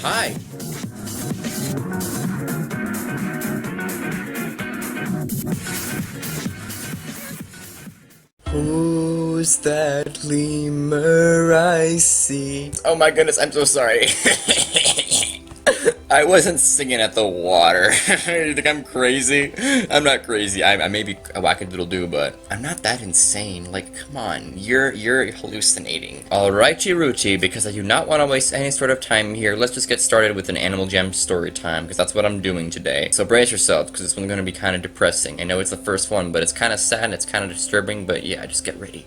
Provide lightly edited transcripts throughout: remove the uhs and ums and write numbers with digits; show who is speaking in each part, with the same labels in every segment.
Speaker 1: Hi. Who's that lemur I see? Oh my goodness, I'm so sorry. I wasn't singing at the water. You think I'm crazy? I'm not crazy. I may be a wackadoodle-doo, but I'm not that insane. Like, come on, you're hallucinating. Alrighty, Ruchi, because I do not want to waste any sort of time here. Let's just get started with an Animal Jam story time, because that's what I'm doing today. So brace yourself, because this one's going to be kind of depressing. I know it's the first one, but it's kind of sad and it's kind of disturbing. But yeah, just get ready.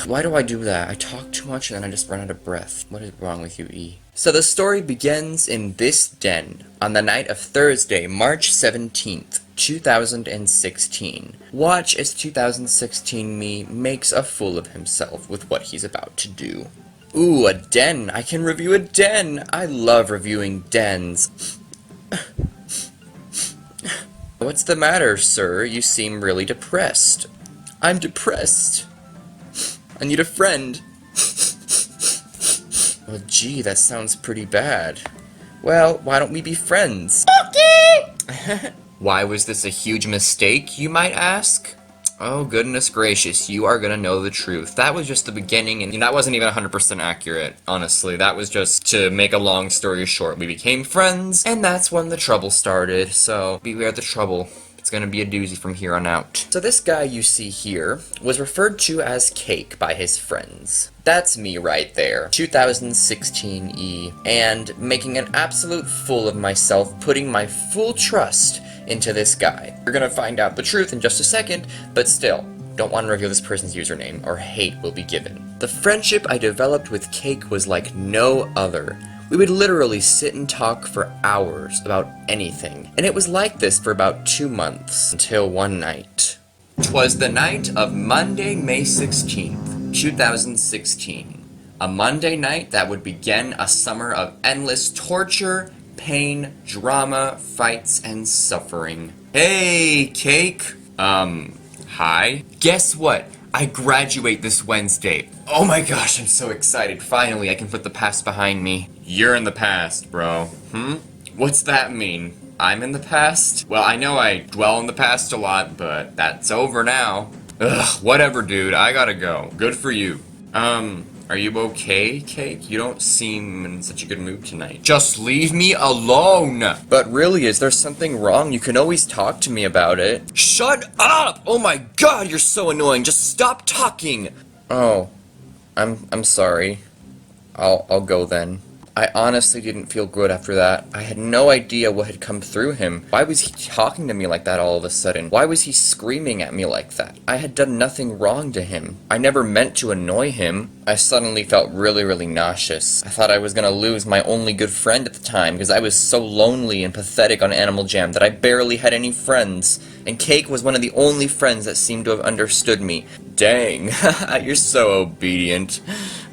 Speaker 1: Why do I do that? I talk too much and then I just run out of breath. What is wrong with you, E? So the story begins in this den on the night of Thursday, March 17th, 2016. Watch as 2016 me makes a fool of himself with what he's about to do. Ooh, a den! I can review a den! I love reviewing dens. What's the matter, sir? You seem really depressed. I'm depressed. I need a friend. Well, gee, that sounds pretty bad. Well, why don't we be friends? Okay! Why was this a huge mistake, you might ask? Oh, goodness gracious, you are gonna know the truth. That was just the beginning, and that wasn't even 100% accurate, honestly. That was just to make a long story short. We became friends, and that's when the trouble started, so beware the trouble. It's gonna be a doozy from here on out. So this guy you see here was referred to as Cake by his friends. That's me right there, 2016 E, and making an absolute fool of myself, putting my full trust into this guy. You're gonna find out the truth in just a second, but still, don't want to reveal this person's username, or hate will be given. The friendship I developed with Cake was like no other. We would literally sit and talk for hours about anything, and it was like this for about 2 months, until one night. 'Twas the night of Monday, May 16th, 2016. A Monday night that would begin a summer of endless torture, pain, drama, fights, and suffering. Hey, Cake! Hi? Guess what? I graduate this Wednesday. Oh my gosh, I'm so excited. Finally, I can put the past behind me. You're in the past, bro. What's that mean? I'm in the past? Well, I know I dwell in the past a lot, but that's over now. Ugh, whatever, dude. I gotta go. Good for you. Are you okay, Cake? You don't seem in such a good mood tonight. Just leave me alone! But really, is there something wrong? You can always talk to me about it. Shut up! Oh my god, you're so annoying. Just stop talking! Oh, I'm sorry. I'll go then. I honestly didn't feel good after that. I had no idea what had come through him. Why was he talking to me like that all of a sudden? Why was he screaming at me like that? I had done nothing wrong to him. I never meant to annoy him. I suddenly felt really nauseous. I thought I was gonna lose my only good friend at the time because I was so lonely and pathetic on Animal Jam that I barely had any friends. And Cake was one of the only friends that seemed to have understood me. Dang, you're so obedient.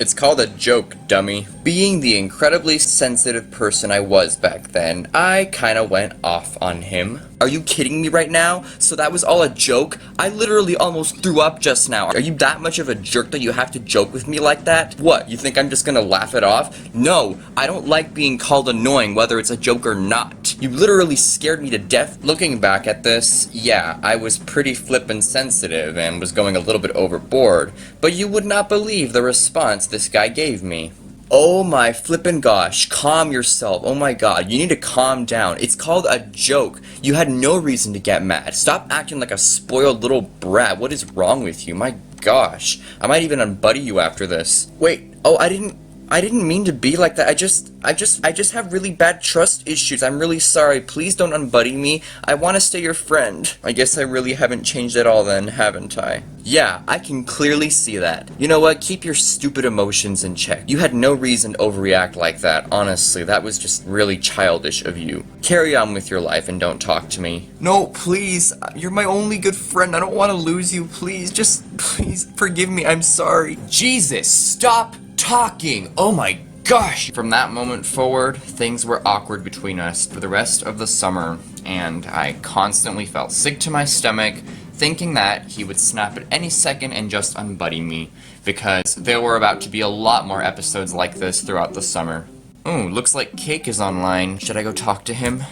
Speaker 1: It's called a joke, dummy. Being the incredibly sensitive person I was back then, I kinda went off on him. Are you kidding me right now? So that was all a joke? I literally almost threw up just now. Are you that much of a jerk that you have to joke with me like that? What, you think I'm just gonna laugh it off? No, I don't like being called annoying whether it's a joke or not. You literally scared me to death. Looking back at this, yeah, I was pretty flippin' sensitive and was going a little bit overboard, but you would not believe the response this guy gave me. Oh my flippin' gosh, calm yourself. Oh my god, you need to calm down. It's called a joke. You had no reason to get mad. Stop acting like a spoiled little brat. What is wrong with you? My gosh. I might even unbuddy you after this. Wait, oh, I didn't mean to be like that. I just have really bad trust issues. I'm really sorry. Please don't unbuddy me. I want to stay your friend. I guess I really haven't changed at all then, haven't I? Yeah, I can clearly see that. You know what? Keep your stupid emotions in check. You had no reason to overreact like that. Honestly, that was just really childish of you. Carry on with your life and don't talk to me. No, please. You're my only good friend. I don't want to lose you. Please, please forgive me. I'm sorry. Jesus, stop talking! Oh my gosh! From that moment forward, things were awkward between us for the rest of the summer, and I constantly felt sick to my stomach, thinking that he would snap at any second and just unbuddy me, because there were about to be a lot more episodes like this throughout the summer. Oh, looks like Cake is online. Should I go talk to him?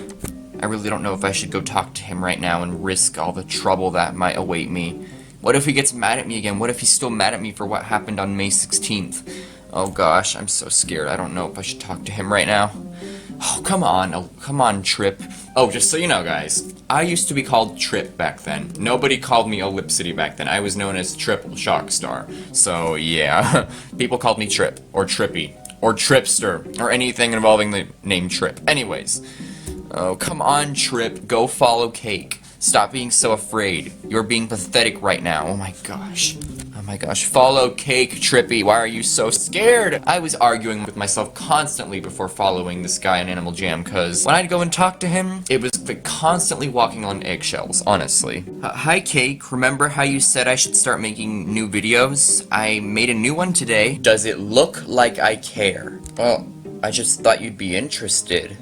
Speaker 1: I really don't know if I should go talk to him right now and risk all the trouble that might await me. What if he gets mad at me again? What if he's still mad at me for what happened on May 16th? Oh gosh, I'm so scared. I don't know if I should talk to him right now. Oh, come on. Oh, come on, Trip. Oh, just so you know, guys, I used to be called Trip back then. Nobody called me Ellipsity back then. I was known as Triple Shockstar. So, yeah. People called me Trip, or Trippy, or Tripster, or anything involving the name Trip. Anyways. Oh, come on, Trip. Go follow Cake. Stop being so afraid. You're being pathetic right now. Oh my gosh. Oh my gosh. Follow Cake, Trippy. Why are you so scared? I was arguing with myself constantly before following this guy on Animal Jam, because when I'd go and talk to him, it was like constantly walking on eggshells, honestly. Hi, Cake. Remember how you said I should start making new videos? I made a new one today. Does it look like I care? Well, I just thought you'd be interested.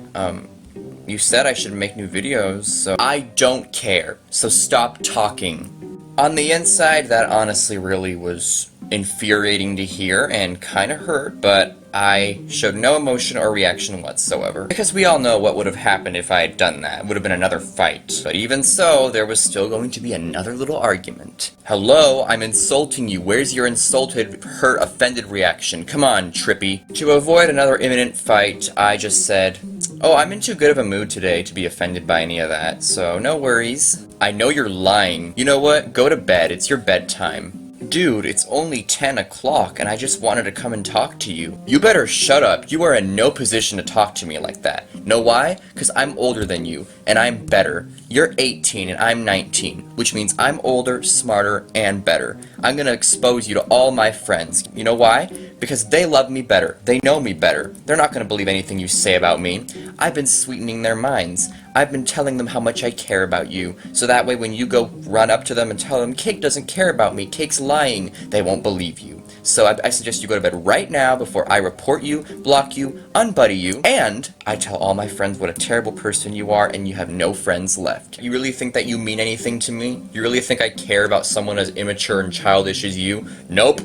Speaker 1: You said I should make new videos, so I don't care, so stop talking. On the inside, that honestly really was infuriating to hear and kinda hurt, but I showed no emotion or reaction whatsoever. Because we all know what would have happened if I had done that. It would have been another fight. But even so, there was still going to be another little argument. Hello, I'm insulting you. Where's your insulted, hurt, offended reaction? Come on, Trippy. To avoid another imminent fight, I just said, oh, I'm in too good of a mood today to be offended by any of that, so no worries. I know you're lying. You know what? Go to bed. It's your bedtime. Dude, it's only 10 o'clock and I just wanted to come and talk to you. You better shut up. You are in no position to talk to me like that. Know why? Because I'm older than you, and I'm better. You're 18 and I'm 19, which means I'm older, smarter, and better. I'm gonna expose you to all my friends. You know why? Because they love me better. They know me better. They're not gonna believe anything you say about me. I've been sweetening their minds. I've been telling them how much I care about you, so that way when you go run up to them and tell them Cake doesn't care about me, Cake's lying, they won't believe you. So I suggest you go to bed right now before I report you, block you, unbuddy you, and I tell all my friends what a terrible person you are and you have no friends left. You really think that you mean anything to me? You really think I care about someone as immature and childish as you? Nope.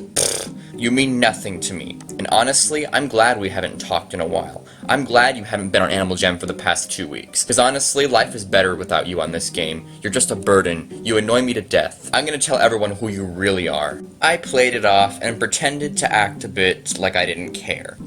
Speaker 1: You mean nothing to me. And honestly, I'm glad we haven't talked in a while. I'm glad you haven't been on Animal Jam for the past 2 weeks. Because honestly, life is better without you on this game. You're just a burden. You annoy me to death. I'm gonna tell everyone who you really are. I played it off and pretended to act a bit like I didn't care.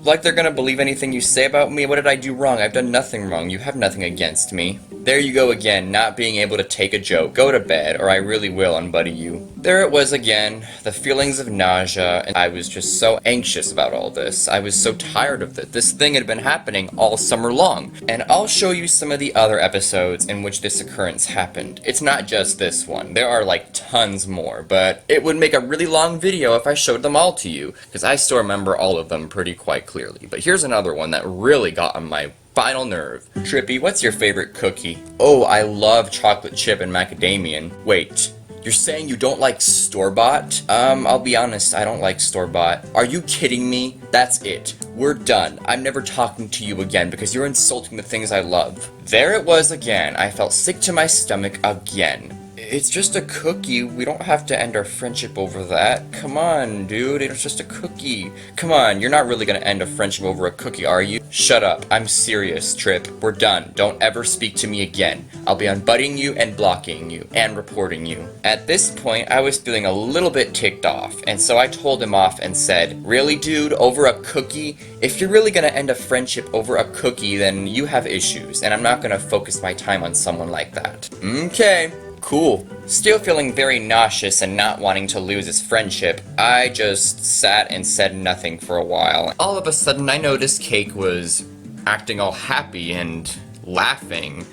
Speaker 1: Like they're gonna believe anything you say about me? What did I do wrong? I've done nothing wrong. You have nothing against me. There you go again, not being able to take a joke. Go to bed, or I really will unbuddy you. There it was again, the feelings of nausea, and I was just so anxious about all this. I was so tired of it. This thing had been happening all summer long. And I'll show you some of the other episodes in which this occurrence happened. It's not just this one. There are like tons more, but it would make a really long video if I showed them all to you, because I still remember all of them pretty quite clearly. But here's another one that really got on my final nerve. Trippy, what's your favorite cookie? Oh, I love chocolate chip and macadamian. Wait, you're saying you don't like store-bought? I'll be honest, I don't like store-bought. Are you kidding me? That's it. We're done. I'm never talking to you again because you're insulting the things I love. There it was again. I felt sick to my stomach again. It's just a cookie. We don't have to end our friendship over that. Come on, dude. It's just a cookie. Come on, you're not really gonna end a friendship over a cookie, are you? Shut up. I'm serious, Trip. We're done. Don't ever speak to me again. I'll be unbuddying you and blocking you and reporting you. At this point, I was feeling a little bit ticked off, and so I told him off and said, really, dude, over a cookie? If you're really gonna end a friendship over a cookie, then you have issues, and I'm not gonna focus my time on someone like that. Okay. Cool. Still feeling very nauseous and not wanting to lose his friendship, I just sat and said nothing for a while. All of a sudden, I noticed Cake was acting all happy and laughing,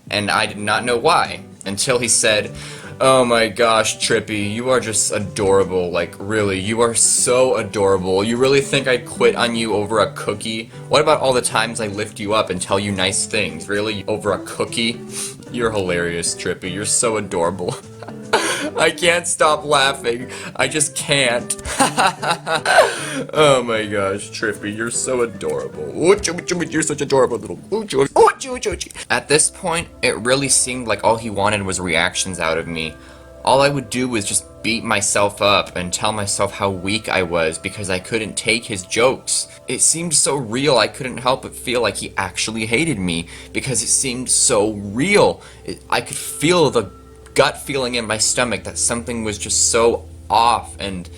Speaker 1: and I did not know why, until he said, oh my gosh, Trippy, you are just adorable, like really, you are so adorable. You really think I'd quit on you over a cookie? What about all the times I lift you up and tell you nice things? Really, over a cookie? You're hilarious, Trippy, you're so adorable. I can't stop laughing. I just can't. Oh my gosh, Trippy, you're so adorable. You're such adorable little. At this point, it really seemed like all he wanted was reactions out of me. All I would do was just beat myself up and tell myself how weak I was because I couldn't take his jokes. It seemed so real, I couldn't help but feel like he actually hated me because it seemed so real. I could feel the gut feeling in my stomach that something was just so off, and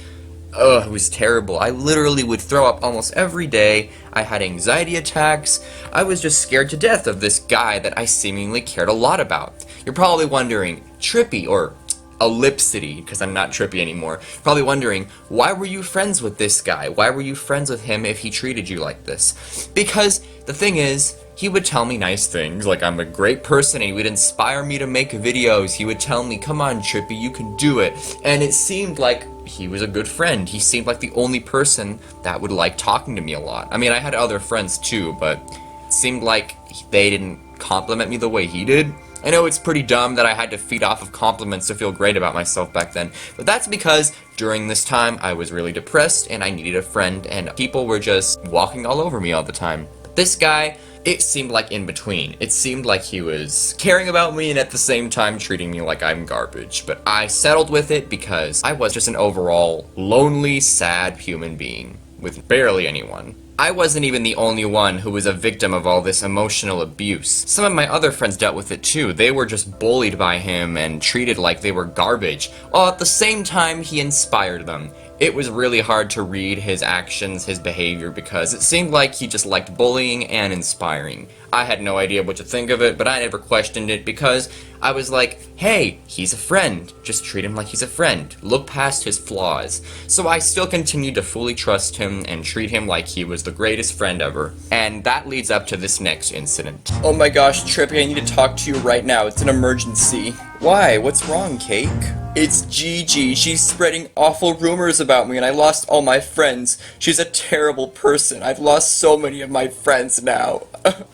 Speaker 1: it was terrible. I literally would throw up almost every day. I had anxiety attacks. I was just scared to death of this guy that I seemingly cared a lot about. You're probably wondering, Trippy, or Ellipsity, because I'm not Trippy anymore, probably wondering, why were you friends with this guy? Why were you friends with him if he treated you like this? Because the thing is, he would tell me nice things, like I'm a great person, and he would inspire me to make videos. He would tell me, come on, Trippy, you can do it. And it seemed like he was a good friend. He seemed like the only person that would like talking to me a lot. I mean, I had other friends too, but it seemed like they didn't compliment me the way he did. I know it's pretty dumb that I had to feed off of compliments to feel great about myself back then, but that's because during this time I was really depressed and I needed a friend, and people were just walking all over me all the time. But this guy, it seemed like in between. It seemed like he was caring about me and at the same time treating me like I'm garbage. But I settled with it because I was just an overall lonely, sad human being with barely anyone. I wasn't even the only one who was a victim of all this emotional abuse. Some of my other friends dealt with it too. They were just bullied by him and treated like they were garbage, while at the same time he inspired them. It was really hard to read his actions, his behavior, because it seemed like he just liked bullying and inspiring. I had no idea what to think of it, but I never questioned it because I was like, hey, he's a friend. Just treat him like he's a friend. Look past his flaws. So I still continued to fully trust him and treat him like he was the greatest friend ever. And that leads up to this next incident. Oh my gosh, Trippy, I need to talk to you right now. It's an emergency. Why? What's wrong, Cake? It's Gigi. She's spreading awful rumors about me and I lost all my friends. She's a terrible person. I've lost so many of my friends now.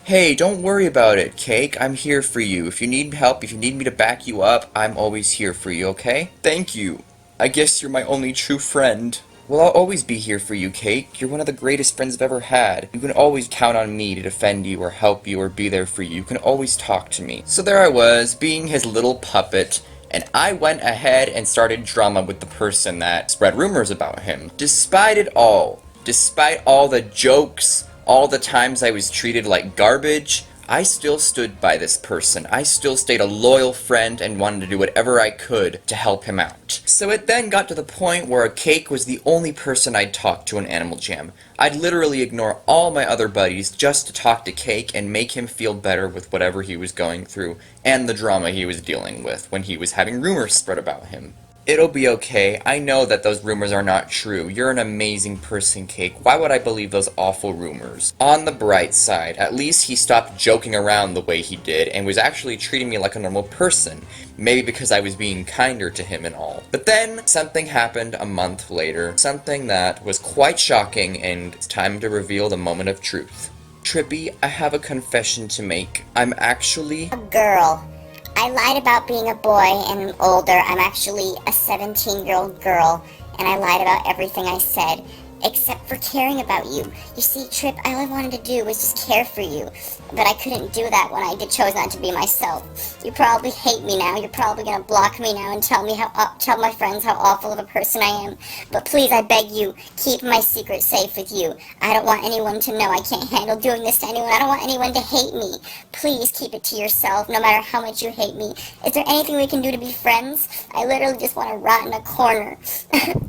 Speaker 1: Hey, don't worry about it, Cake. I'm here for you. If you need help, if you need me to back you up, I'm always here for you, okay? Thank you. I guess you're my only true friend. Well, I'll always be here for you, Cake. You're one of the greatest friends I've ever had. You can always count on me to defend you or help you or be there for you. You can always talk to me. So there I was, being his little puppet, and I went ahead and started drama with the person that spread rumors about him. Despite it all, despite all the jokes, all the times I was treated like garbage, I still stood by this person. I still stayed a loyal friend and wanted to do whatever I could to help him out. So it then got to the point where Cake was the only person I'd talk to in Animal Jam. I'd literally ignore all my other buddies just to talk to Cake and make him feel better with whatever he was going through and the drama he was dealing with when he was having rumors spread about him. It'll be okay. I know that those rumors are not true. You're an amazing person, Cake. Why would I believe those awful rumors? On the bright side, at least he stopped joking around the way he did and was actually treating me like a normal person. Maybe because I was being kinder to him and all. But then, something happened a month later. Something that was quite shocking, and it's time to reveal the moment of truth. Trippy, I have a confession to make. I'm actually
Speaker 2: a girl. I lied about being a boy and older. I'm actually a 17-year-old girl, and I lied about everything I said, except for caring about you. You see, Trip, all I wanted to do was just care for you, but I couldn't do that when I chose not to be myself. You probably hate me now. You're probably gonna block me now and tell my friends how awful of a person I am. But please, I beg you, keep my secret safe with you. I don't want anyone to know. I can't handle doing this to anyone. I don't want anyone to hate me. Please keep it to yourself, no matter how much you hate me. Is there anything we can do to be friends? I literally just want to rot in a corner.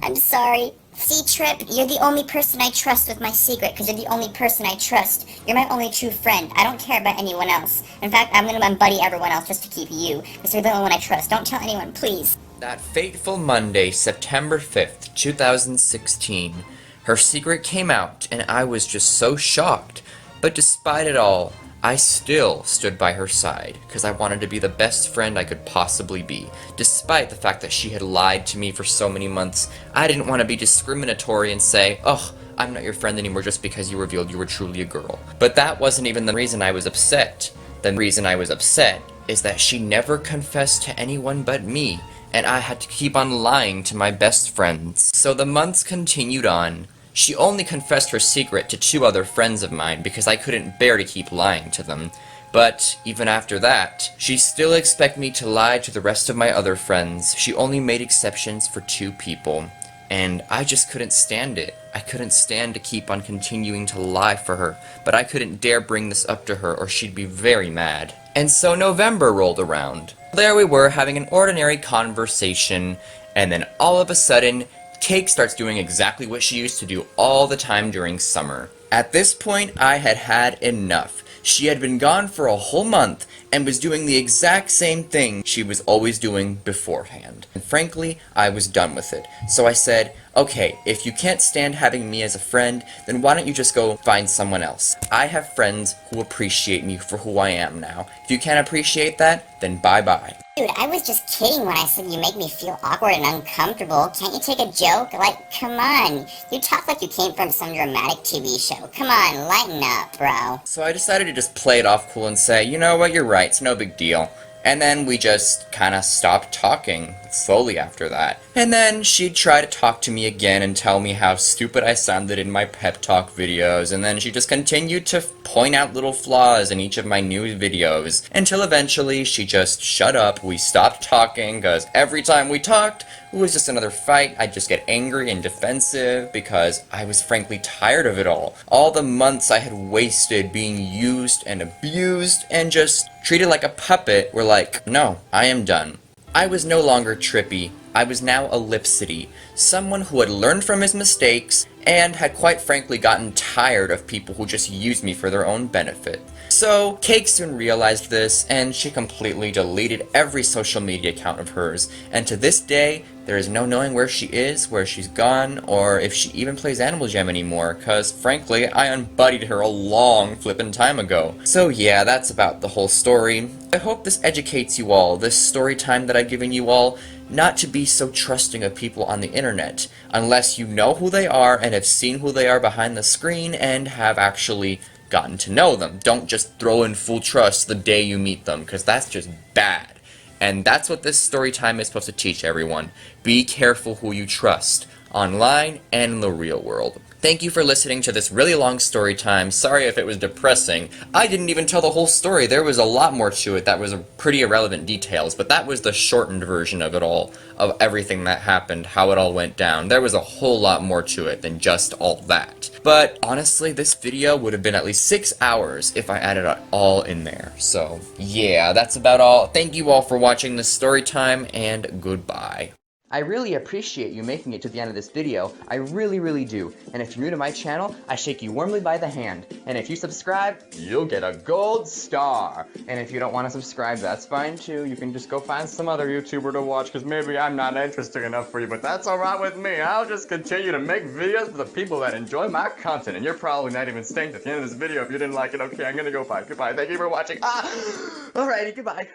Speaker 2: I'm sorry. See, Trip, you're the only person I trust with my secret, because you're the only person I trust. You're my only true friend. I don't care about anyone else. In fact, I'm going to unbuddy everyone else just to keep you, because you're the only one I trust. Don't tell anyone, please.
Speaker 1: That fateful Monday, September 5th, 2016, her secret came out, and I was just so shocked. But despite it all, I still stood by her side, because I wanted to be the best friend I could possibly be. Despite the fact that she had lied to me for so many months, I didn't want to be discriminatory and say, "Oh, I'm not your friend anymore just because you revealed you were truly a girl." But that wasn't even the reason I was upset. The reason I was upset is that she never confessed to anyone but me, and I had to keep on lying to my best friends. So the months continued on. She only confessed her secret to 2 other friends of mine because I couldn't bear to keep lying to them. But even after that, she still expected me to lie to the rest of my other friends. She only made exceptions for 2 people. And I just couldn't stand it. I couldn't stand to keep on continuing to lie for her, but I couldn't dare bring this up to her or she'd be very mad. And so November rolled around. There we were having an ordinary conversation, and then all of a sudden, Cake starts doing exactly what she used to do all the time during summer. At this point, I had had enough. She had been gone for a whole month and was doing the exact same thing she was always doing beforehand. And frankly, I was done with it. So I said, okay, if you can't stand having me as a friend, then why don't you just go find someone else? I have friends who appreciate me for who I am now. If you can't appreciate that, then bye-bye.
Speaker 2: Dude, I was just kidding when I said you make me feel awkward and uncomfortable. Can't you take a joke? Like, come on. You talk like you came from some dramatic TV show. Come on, lighten up, bro.
Speaker 1: So I decided to just play it off cool and say, you know what, you're right, it's no big deal. And then we just kinda stopped talking slowly after that. And then she'd try to talk to me again and tell me how stupid I sounded in my pep talk videos, and then she just continued to point out little flaws in each of my new videos, until eventually she just shut up, we stopped talking, cause every time we talked, it was just another fight. I'd just get angry and defensive, because I was frankly tired of it all. All the months I had wasted being used and abused, and just treated like a puppet were like, no, I am done. I was no longer Trippy. I was now Ellipsity, someone who had learned from his mistakes and had quite frankly gotten tired of people who just used me for their own benefit. So, Cake soon realized this, and she completely deleted every social media account of hers, and to this day, there is no knowing where she is, where she's gone, or if she even plays Animal Jam anymore, cause frankly, I unbuddied her a long flippin' time ago. So yeah, that's about the whole story. I hope this educates you all, this story time that I've given you all, not to be so trusting of people on the internet, unless you know who they are and have seen who they are behind the screen and have actually gotten to know them. Don't just throw in full trust the day you meet them, because that's just bad. And that's what this story time is supposed to teach everyone. Be careful who you trust, online and in the real world. Thank you for listening to this really long story time. Sorry if it was depressing. I didn't even tell the whole story. There was a lot more to it that was pretty irrelevant details, but that was the shortened version of it all, of everything that happened, how it all went down. There was a whole lot more to it than just all that. But honestly, this video would have been at least 6 hours if I added it all in there. So yeah, that's about all. Thank you all for watching this story time, and goodbye. I really appreciate you making it to the end of this video. I really, really do. And if you're new to my channel, I shake you warmly by the hand. And if you subscribe, you'll get a gold star. And if you don't want to subscribe, that's fine too. You can just go find some other YouTuber to watch, because maybe I'm not interesting enough for you, but that's alright with me. I'll just continue to make videos for the people that enjoy my content. And you're probably not even staying at the end of this video if you didn't like it. Okay, I'm gonna go bye. Goodbye. Thank you for watching. Alrighty, goodbye.